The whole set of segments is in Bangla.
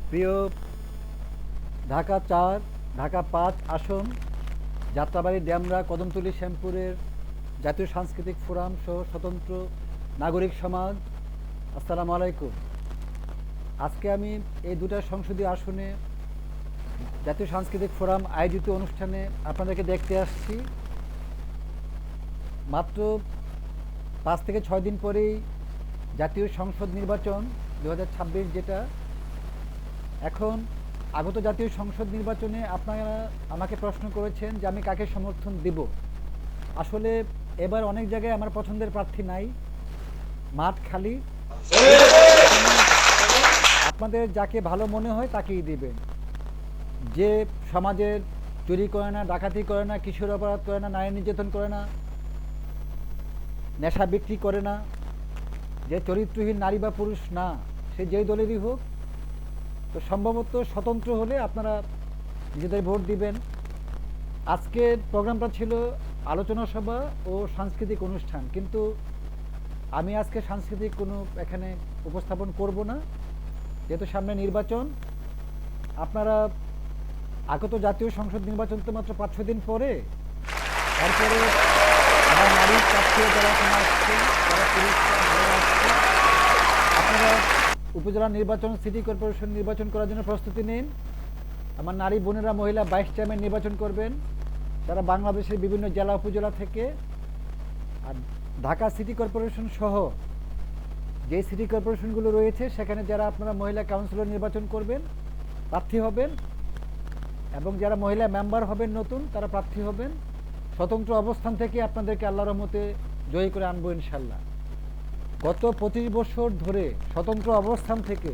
প্রিয় ঢাকা ৪, ঢাকা ৫ আসন, যাত্রাবাড়ি, ডেমরা, কদমতলী, শ্যামপুরের জাতীয় সাংস্কৃতিক ফোরাম সহ স্বতন্ত্র নাগরিক সমাজ, আসসালামু আলাইকুম। আজকে আমি এই দুটা সংসদীয় আসনে জাতীয় সাংস্কৃতিক ফোরাম আয়োজিত অনুষ্ঠানে আপনাদেরকে দেখতে আসছি। মাত্র ৫ থেকে ৬ দিন পরেই জাতীয় সংসদ নির্বাচন ২০২৬, যেটা এখন আগত জাতীয় সংসদ নির্বাচনে আপনারা আমাকে প্রশ্ন করেছেন যে আমি কাকে সমর্থন দিব। আসলে এবার অনেক জায়গায় আমার পছন্দের প্রার্থী নাই, মাঠ খালি। আপনাদের যাকে ভালো মনে হয় তাকেই দিবেন। যে সমাজের চুরি করে না, ডাকাতি করে না, কিশোর অপরাধ করে না, নারী নির্যাতন করে না, নেশা বিক্রি করে না, যে চরিত্রহীন নারী বা পুরুষ না, সে যেই দলেরই হোক, তো সম্ভবত স্বতন্ত্র হলে আপনারা নিজেদের ভোট দিবেন। আজকের প্রোগ্রামটা ছিল আলোচনা সভা ও সাংস্কৃতিক অনুষ্ঠান, কিন্তু আমি আজকে সাংস্কৃতিক কোনো এখানে উপস্থাপন করব না, যেহেতু সামনে নির্বাচন। আপনারা আগত জাতীয় সংসদ নির্বাচন তো মাত্র ৫-৬ দিন পরে, তারপরে আমার নারী প্রার্থী যারা এখানে আসছে, তারা আসছে, আপনারা উপজেলা নির্বাচন, সিটি কর্পোরেশন নির্বাচন করার জন্য প্রস্তুতি নিন। আমার নারী বোনেরা, মহিলা ভাইস চেয়ারম্যান নির্বাচন করবেন যারা বাংলাদেশের বিভিন্ন জেলা উপজেলা থেকে। আর ঢাকা সিটি কর্পোরেশন সহ যে সিটি কর্পোরেশনগুলো রয়েছে সেখানে যারা আপনারা মহিলা কাউন্সিলর নির্বাচন করবেন, প্রার্থী হবেন, এবং যারা মহিলা মেম্বার হবেন নতুন, তারা প্রার্থী হবেন। স্বতন্ত্র অবস্থান থেকে আপনাদেরকে আল্লাহর রহমতে জয়ী করে আনবো ইনশাল্লাহ। গত ২৫ বছর ধরে স্বতন্ত্র অবস্থান থেকে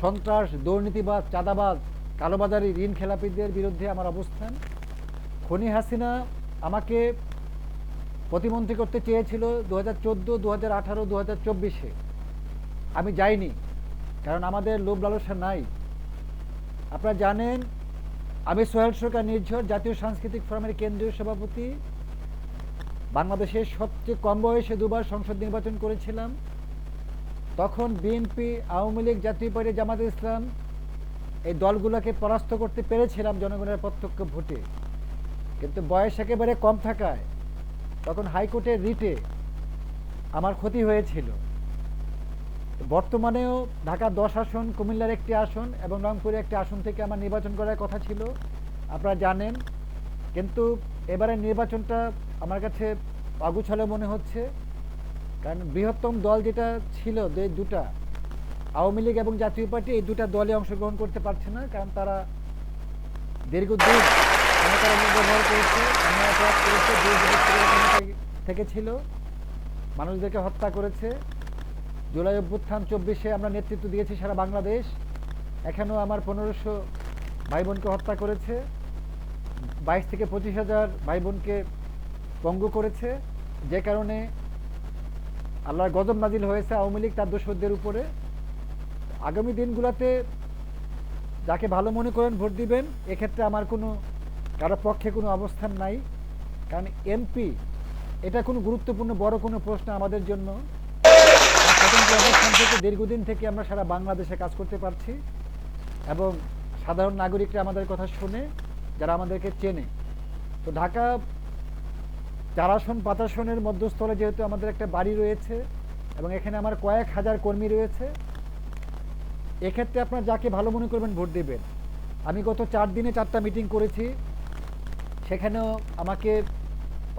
সন্ত্রাস, দুর্নীতিবাজ, চাঁদাবাজ, কালোবাজারি, ঋণ খেলাপিদের বিরুদ্ধে আমার অবস্থান। খনি হাসিনা আমাকে প্রতিমন্ত্রী করতে চেয়েছিল ২০১৪, ২০১৮, ২০২৪-এ। আমি যাইনি, কারণ আমাদের লোভ লালসা নাই। আপনারা জানেন আমি সোহেল সরকার নির্ঝর, জাতীয় সাংস্কৃতিক ফোরামের কেন্দ্রীয় সভাপতি। বাংলাদেশের সবচেয়ে কম বয়সে দুবার সংসদ নির্বাচন করেছিলাম। তখন বিএনপি, আওয়ামী লীগ, জাতীয় পার্টি, জামায়াতে ইসলাম এই দলগুলোকে পরাস্ত করতে পেরেছিলাম জনগণের প্রত্যক্ষ ভোটে, কিন্তু বয়স একেবারে কম থাকায় তখন হাইকোর্টের রিটে আমার ক্ষতি হয়েছিল। বর্তমানেও ঢাকা ১০ আসন, কুমিল্লার একটি আসন এবং রংপুরে একটি আসন থেকে আমার নির্বাচন করার কথা ছিল, আপনারা জানেন। কিন্তু এবারের নির্বাচনটা আমার কাছে অগুছালো মনে হচ্ছে, কারণ বৃহত্তম দল যেটা ছিল দুটা, আওয়ামী লীগ এবং জাতীয় পার্টি, এই দুটা দলে অংশগ্রহণ করতে পারছে না, কারণ তারা দীর্ঘদিন ক্ষমতার অপব্যবহার করেছে, অন্যায় অপরাধ করেছে, থেকে ছিল, মানুষদেরকে হত্যা করেছে। জুলাই অভ্যুত্থান ২৪-এ আমরা নেতৃত্ব দিয়েছি সারা বাংলাদেশ। এখানেও আমার ১৫০০ ভাই বোনকে হত্যা করেছে, ২২ থেকে ২৫,০০০ ভাই বোনকে পঙ্গু করেছে, যে কারণে আল্লাহর গজব নাজিল হয়েছে আওয়ামী লীগ তার দোসরদের উপরে। আগামী দিনগুলোতে যাকে ভালো মনে করেন ভোট দিবেন, এক্ষেত্রে আমার কোনো কারো পক্ষে কোনো অবস্থান নাই, কারণ এমপি এটা কোনো গুরুত্বপূর্ণ বড় কোনো প্রশ্ন আমাদের জন্য। স্বতন্ত্র অবস্থান থেকে দীর্ঘদিন থেকে আমরা সারা বাংলাদেশে কাজ করতে পারছি, এবং সাধারণ নাগরিকরা আমাদের কথা শুনে, যারা আমাদেরকে চেনে। তো ঢাকা ৪ আসন ৫ আসনের মধ্যস্থলে যেহেতু আমাদের একটা বাড়ি রয়েছে এবং এখানে আমার কয়েক হাজার কর্মী রয়েছে, এক্ষেত্রে আপনার যাকে ভালো মনে করবেন ভোট দেবেন। আমি গত ৪ দিনে ৪টা মিটিং করেছি, সেখানেও আমাকে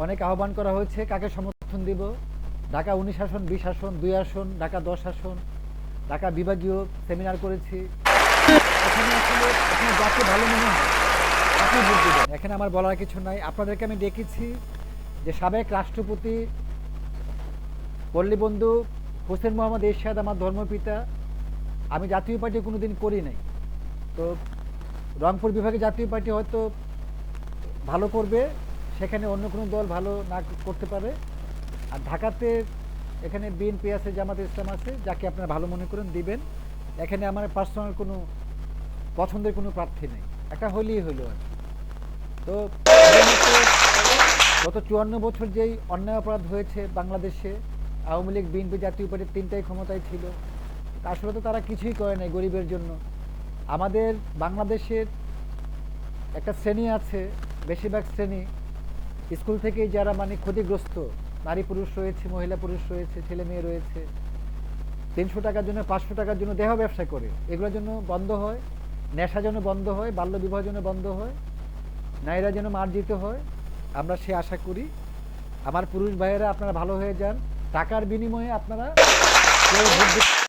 অনেক আহ্বান করা হয়েছে কাকে সমর্থন দিব। ঢাকা ১৯ আসন, ২০ আসন, ২ আসন, ঢাকা ১০ আসন, ঢাকা বিভাগীয় সেমিনার করেছি। এখানে আসলে আপনি যাকে ভালো মনে হয় আপনি ভোট দেবেন, এখানে আমার বলার কিছু নাই। আপনাদেরকে আমি ডেকেছি যে সাবেক রাষ্ট্রপতি পল্লীবন্ধু হোসেন মোহাম্মদ এরশাদ আমার ধর্মপিতা। আমি জাতীয় পার্টি কোনোদিন করি নাই, তো রংপুর বিভাগে জাতীয় পার্টি হয়তো ভালো করবে, সেখানে অন্য কোনো দল ভালো না করতে পারে। আর ঢাকাতে এখানে বিএনপি আছে, জামায়াতে ইসলাম আছে, যাকে আপনারা ভালো মনে করেন দিবেন। এখানে আমার পার্সোনাল কোনো পছন্দের কোনো প্রার্থী নেই, একটা হলেই হলো আর। তো গত ৫৪ বছর যেই অন্যায় অপরাধ হয়েছে বাংলাদেশে, আওয়ামী লীগ, বিএনপি, জাতীয় পার্টি তিনটাই ক্ষমতায় ছিল, আসলে তো তারা কিছুই করে নাই গরিবের জন্য। আমাদের বাংলাদেশের একটা শ্রেণী আছে, বেশিরভাগ শ্রেণী স্কুল থেকেই যারা মানে ক্ষতিগ্রস্ত, নারী পুরুষ রয়েছে, মহিলা পুরুষ রয়েছে, ছেলে মেয়ে রয়েছে, 300 টাকার জন্য 500 টাকার জন্য দেহ ব্যবসা করে, এগুলোর জন্য বন্ধ হয়। নেশা যেন বন্ধ হয়, বাল্য বিবাহ যেন বন্ধ হয়, নারীরা যেন মার্জিত হয়, আমরা সে আশা করি। আমার পুরুষ ভাইয়েরা আপনারা ভালো হয়ে যান, টাকার বিনিময়ে আপনারা কেউ ভোট